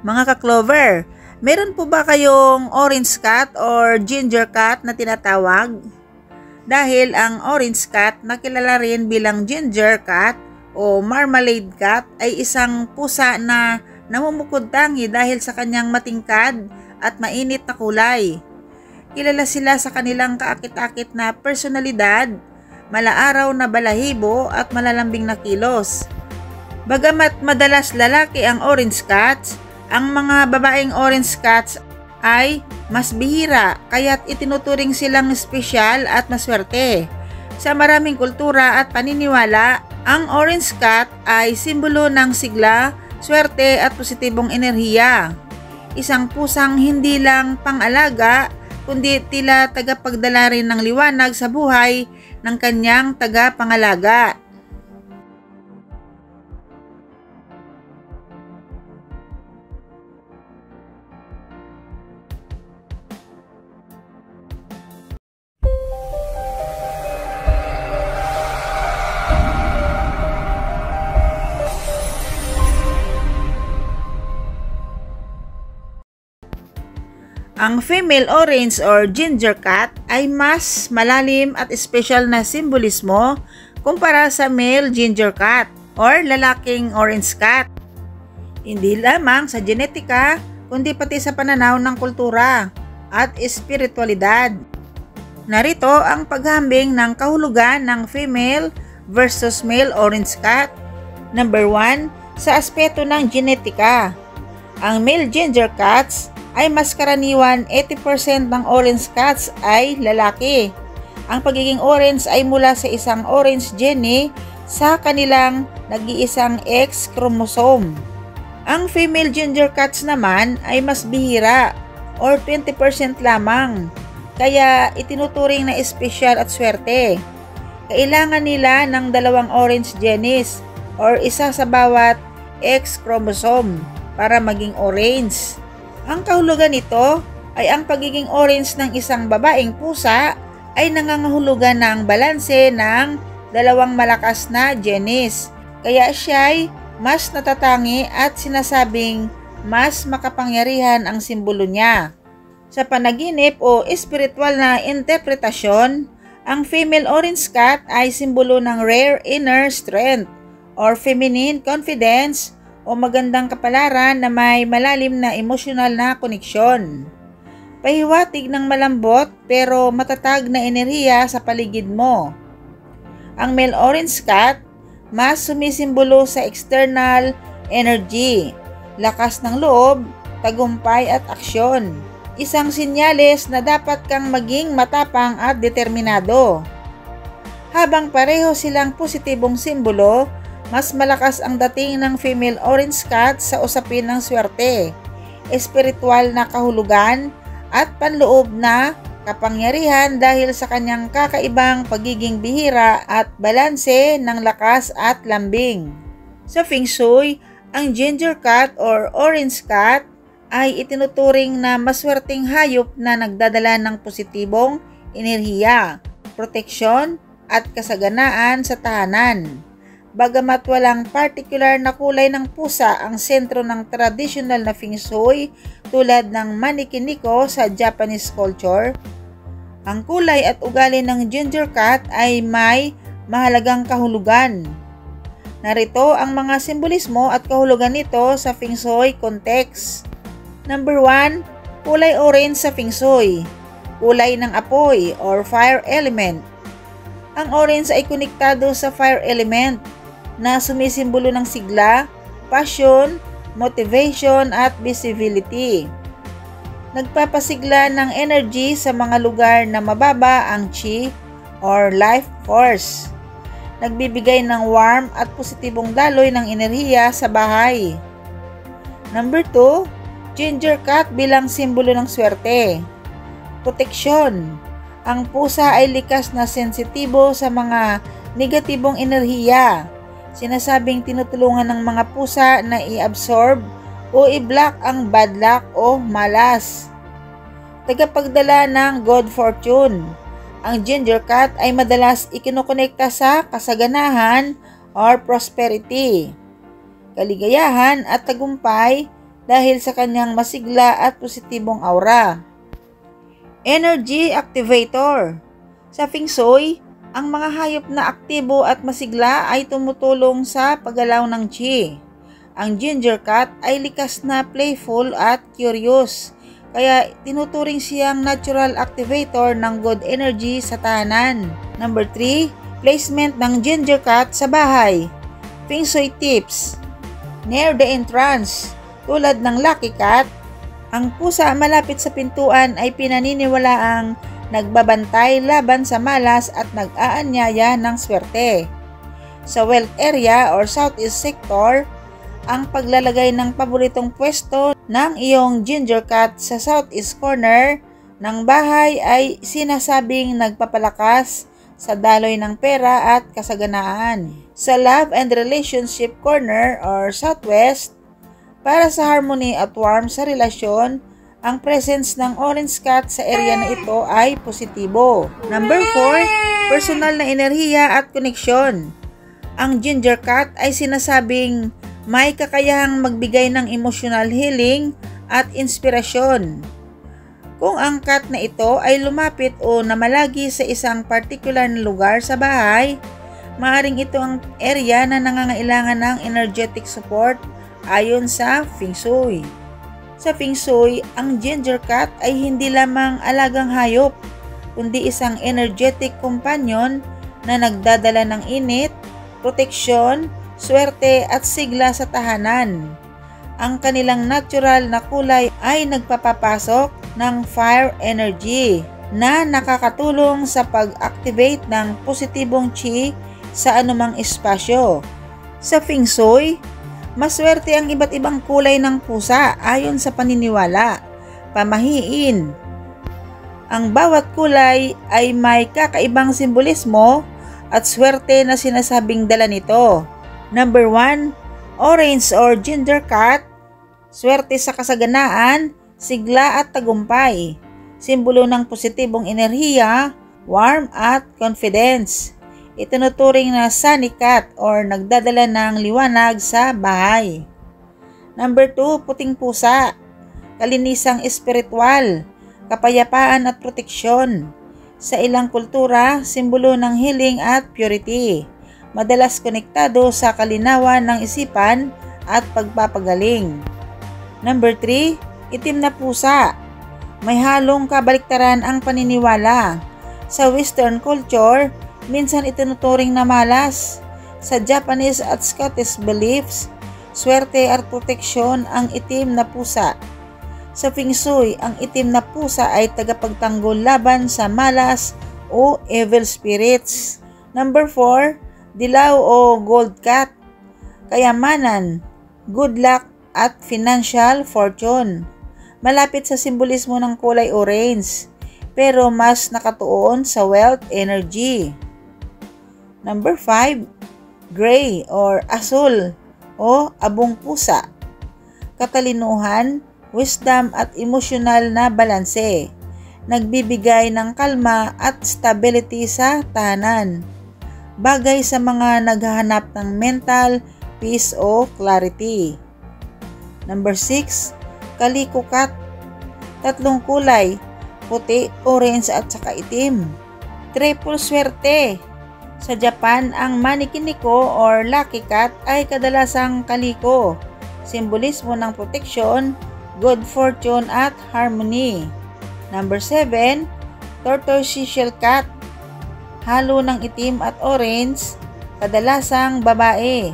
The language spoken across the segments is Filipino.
Mga ka-clover, meron po ba kayong orange cat or ginger cat na tinatawag? Dahil ang orange cat na kilala rin bilang ginger cat o marmalade cat ay isang pusa na namumukod tangi dahil sa kanyang matingkad at mainit na kulay. Kilala sila sa kanilang kaakit-akit na personalidad, malaaraw na balahibo at malalambing na kilos. Bagamat madalas lalaki ang orange cats, ang mga babaeng orange cats ay mas bihira kaya't itinuturing silang espesyal at maswerte. Sa maraming kultura at paniniwala, ang orange cat ay simbolo ng sigla, swerte at positibong enerhiya. Isang pusang hindi lang pang-alaga, kundi tila tagapagdala rin ng liwanag sa buhay ng kanyang tagapangalaga. Ang female orange or ginger cat ay mas malalim at espesyal na simbolismo kumpara sa male ginger cat or lalaking orange cat. Hindi lamang sa genetika, kundi pati sa pananaw ng kultura at espiritualidad. Narito ang paghambing ng kahulugan ng female versus male orange cat. Number 1, sa aspeto ng genetika. Ang male ginger cats ay mas karaniwan 80% ng orange cats ay lalaki. Ang pagiging orange ay mula sa isang orange gene sa kanilang nag-iisang X chromosome. Ang female ginger cats naman ay mas bihira or 20% lamang, kaya itinuturing na espesyal at swerte. Kailangan nila ng dalawang orange genes or isa sa bawat X chromosome para maging orange. Ang kahulugan nito ay ang pagiging orange ng isang babaeng pusa ay nangangahulugan ng balanse ng dalawang malakas na genes. Kaya siya'y mas natatangi at sinasabing mas makapangyarihan ang simbolo niya. Sa panaginip o espiritual na interpretasyon, ang female orange cat ay simbolo ng rare inner strength or feminine confidence o magandang kapalaran na may malalim na emosyonal na koneksyon. Pahiwatig ng malambot pero matatag na enerhiya sa paligid mo. Ang male orange cat mas sumisimbolo sa external energy, lakas ng loob, tagumpay at aksyon. Isang sinyales na dapat kang maging matapang at determinado. Habang pareho silang positibong simbolo, mas malakas ang dating ng female orange cat sa usapin ng swerte, espiritual na kahulugan at panloob na kapangyarihan dahil sa kanyang kakaibang pagiging bihira at balanse ng lakas at lambing. Sa Feng Shui, ang ginger cat or orange cat ay itinuturing na maswerteng hayop na nagdadala ng positibong enerhiya, proteksyon at kasaganaan sa tahanan. Bagamat walang partikular na kulay ng pusa ang sentro ng traditional na Feng Shui tulad ng Manikiniko sa Japanese culture, ang kulay at ugali ng ginger cat ay may mahalagang kahulugan. Narito ang mga simbolismo at kahulugan nito sa Feng Shui context. Number 1, kulay orange sa Feng Shui, kulay ng apoy or fire element. Ang orange ay konektado sa fire element na sumisimbolo ng sigla, passion, motivation at visibility. Nagpapasigla ng energy sa mga lugar na mababa ang chi or life force. Nagbibigay ng warm at positibong daloy ng enerhiya sa bahay. Number 2, ginger cat bilang simbolo ng swerte. Proteksyon. Ang pusa ay likas na sensitibo sa mga negatibong enerhiya. Sinasabing tinutulungan ng mga pusa na i-absorb o i-block ang bad luck o malas. Tagapagdala ng good fortune. Ang ginger cat ay madalas ikinokonekta sa kasaganahan or prosperity, kaligayahan at tagumpay dahil sa kanyang masigla at positibong aura. Energy activator. Sa Feng Shui, ang mga hayop na aktibo at masigla ay tumutulong sa paggalaw ng Qi. Ang ginger cat ay likas na playful at curious, kaya tinuturing siyang natural activator ng good energy sa tahanan. Number 3, placement ng ginger cat sa bahay. Feng Shui tips. Near the entrance. Tulad ng lucky cat, ang pusa malapit sa pintuan ay pinaniniwalaang nagbabantay laban sa malas at nag-aanyaya ng swerte. Sa wealth area or southeast sector, ang paglalagay ng paboritong pwesto ng iyong ginger cat sa southeast corner ng bahay ay sinasabing nagpapalakas sa daloy ng pera at kasaganaan. Sa love and relationship corner or southwest, para sa harmony at warmth sa relasyon, ang presence ng orange cat sa area na ito ay positibo. Number 4, personal na enerhiya at koneksyon. Ang ginger cat ay sinasabing may kakayahang magbigay ng emotional healing at inspirasyon. Kung ang cat na ito ay lumapit o namalagi sa isang particular na lugar sa bahay, maaring ito ang area na nangangailangan ng energetic support ayon sa Feng Shui. Sa Feng Shui, ang ginger cat ay hindi lamang alagang hayop, kundi isang energetic companion na nagdadala ng init, proteksyon, swerte at sigla sa tahanan. Ang kanilang natural na kulay ay nagpapapasok ng fire energy na nakakatulong sa pag-activate ng positibong Qi sa anumang espasyo. Sa Feng Shui, maswerte ang iba't ibang kulay ng pusa ayon sa paniniwala, pamahiin. Ang bawat kulay ay may kakaibang simbolismo at swerte na sinasabing dala nito. Number 1, orange or ginger cat, swerte sa kasaganaan, sigla at tagumpay. Simbolo ng positibong enerhiya, warm at confidence. Itinuturing na sunny cat or nagdadala ng liwanag sa bahay. Number 2, puting pusa, kalinisang espiritual, kapayapaan at proteksyon. Sa ilang kultura, simbolo ng healing at purity. Madalas konektado sa kalinawan ng isipan at pagpapagaling. Number 3, itim na pusa, may halong kabaliktaran ang paniniwala. Sa Western culture, minsan itinuturing na malas. Sa Japanese at Scottish beliefs, swerte at proteksyon ang itim na pusa. Sa Feng Shui, ang itim na pusa ay tagapagtanggol laban sa malas o evil spirits. Number 4, dilaw o gold cat, kayamanan, good luck at financial fortune. Malapit sa simbolismo ng kulay orange, pero mas nakatuon sa wealth energy. Number 5, gray or asul o abong pusa, katalinuhan, wisdom at emosyonal na balanse. Nagbibigay ng kalma at stability sa tahanan. Bagay sa mga naghahanap ng mental peace o clarity. Number 6, kaliko cat, tatlong kulay, puti, orange at saka itim. Triple swerte. Sa Japan, ang manikiniko or lucky cat ay kadalasang kaliko. Simbolismo ng proteksyon, good fortune at harmony. Number 7, tortoiseshell cat, halo ng itim at orange, kadalasang babae.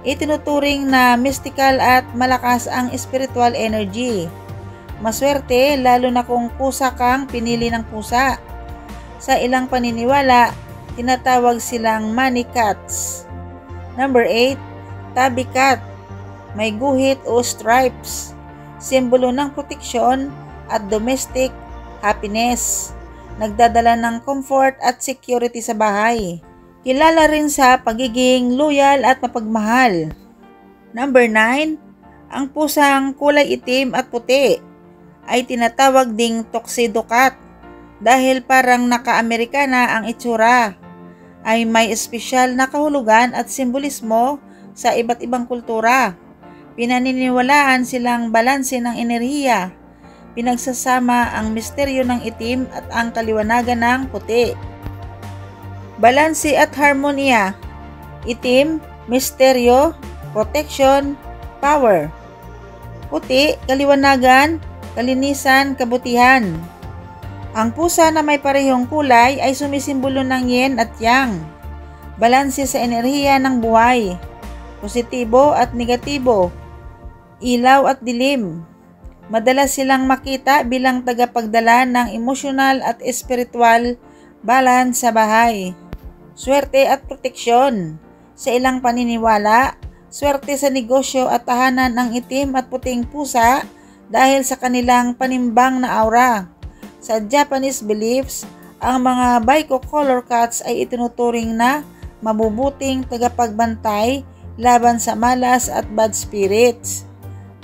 Itinuturing na mystical at malakas ang spiritual energy. Maswerte lalo na kung pusa kang pinili ng pusa. Sa ilang paniniwala, tinatawag silang money cats. Number 8, tabby cat, may guhit o stripes. Simbolo ng proteksyon at domestic happiness. Nagdadala ng comfort at security sa bahay. Kilala rin sa pagiging loyal at mapagmahal. Number 9, ang pusang kulay itim at puti ay tinatawag ding tuxedo cat dahil parang naka-Amerikana ang itsura. Ay may espesyal na kahulugan at simbolismo sa iba't ibang kultura. Pinaniniwalaan silang balanse ng enerhiya. Pinagsasama ang misteryo ng itim at ang kaliwanagan ng puti. Balanse at harmonia. Itim, misteryo, protection, power. Puti, kaliwanagan, kalinisan, kabutihan. Ang pusa na may parehong kulay ay sumisimbolo ng yin at yang. Balanse sa enerhiya ng buhay. Positibo at negatibo. Ilaw at dilim. Madalas silang makita bilang tagapagdala ng emosyonal at espiritual balance sa bahay. Swerte at proteksyon. Sa ilang paniniwala, swerte sa negosyo at tahanan ng itim at puting pusa dahil sa kanilang panimbang na aura. Sa Japanese beliefs, ang mga bicolor cats ay itinuturing na mabubuting tagapagbantay laban sa malas at bad spirits.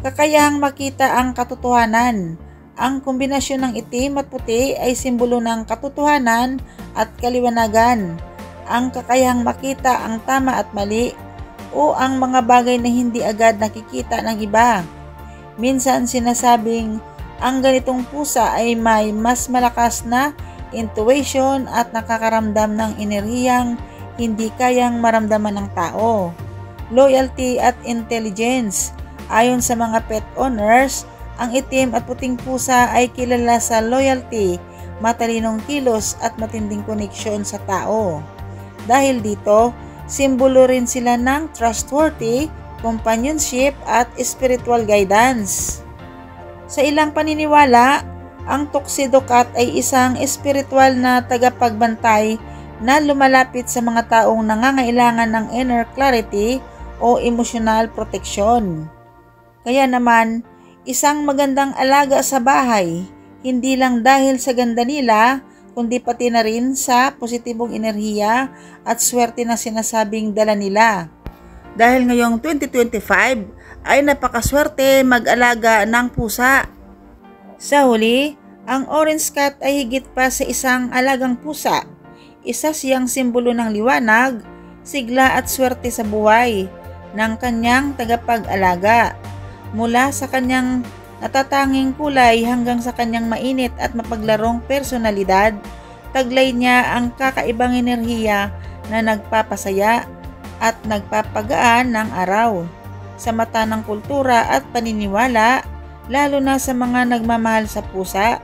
Kakayahang makita ang katotohanan. Ang kombinasyon ng itim at puti ay simbolo ng katotohanan at kaliwanagan. Ang kakayahang makita ang tama at mali o ang mga bagay na hindi agad nakikita ng iba. Minsan sinasabing ang ganitong pusa ay may mas malakas na intuition at nakakaramdam ng enerhiyang hindi kayang maramdaman ng tao. Loyalty at intelligence. Ayon sa mga pet owners, ang itim at puting pusa ay kilala sa loyalty, matalinong kilos at matinding koneksyon sa tao. Dahil dito, simbolo rin sila ng trustworthy, companionship at spiritual guidance. Sa ilang paniniwala, ang tuxedo cat ay isang spiritual na tagapagbantay na lumalapit sa mga taong nangangailangan ng inner clarity o emotional protection. Kaya naman, isang magandang alaga sa bahay, hindi lang dahil sa ganda nila, kundi pati na rin sa positibong enerhiya at swerte na sinasabing dala nila. Dahil ngayong 2025 ay napakaswerte mag-alaga ng pusa. Sa huli, ang orange cat ay higit pa sa isang alagang pusa. Isa siyang simbolo ng liwanag, sigla at swerte sa buhay ng kanyang tagapag-alaga. Mula sa kanyang natatanging kulay hanggang sa kanyang mainit at mapaglarong personalidad, taglay niya ang kakaibang enerhiya na nagpapasaya at nagpapagaan ng araw. Sa mata ng kultura at paniniwala, lalo na sa mga nagmamahal sa pusa,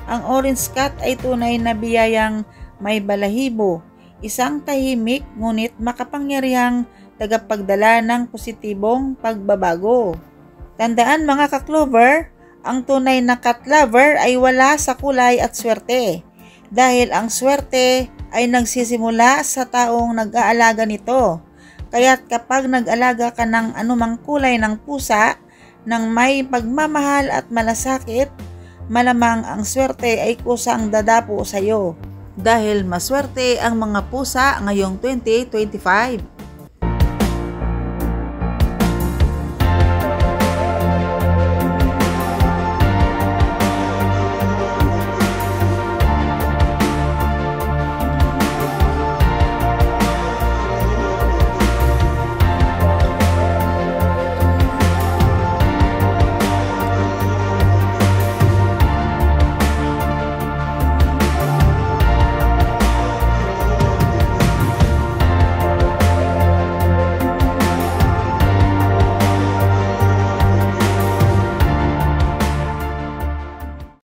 ang orange cat ay tunay na biyayang may balahibo, isang tahimik ngunit makapangyarihang tagapagdala ng positibong pagbabago. Tandaan mga ka-clover, ang tunay na cat lover ay wala sa kulay at swerte, dahil ang swerte ay nagsisimula sa taong nag-aalaga nito. Kaya't kapag nag-alaga ka ng anumang kulay ng pusa, ng may pagmamahal at malasakit, malamang ang swerte ay kusang dadapo sa iyo. Dahil maswerte ang mga pusa ngayong 2025.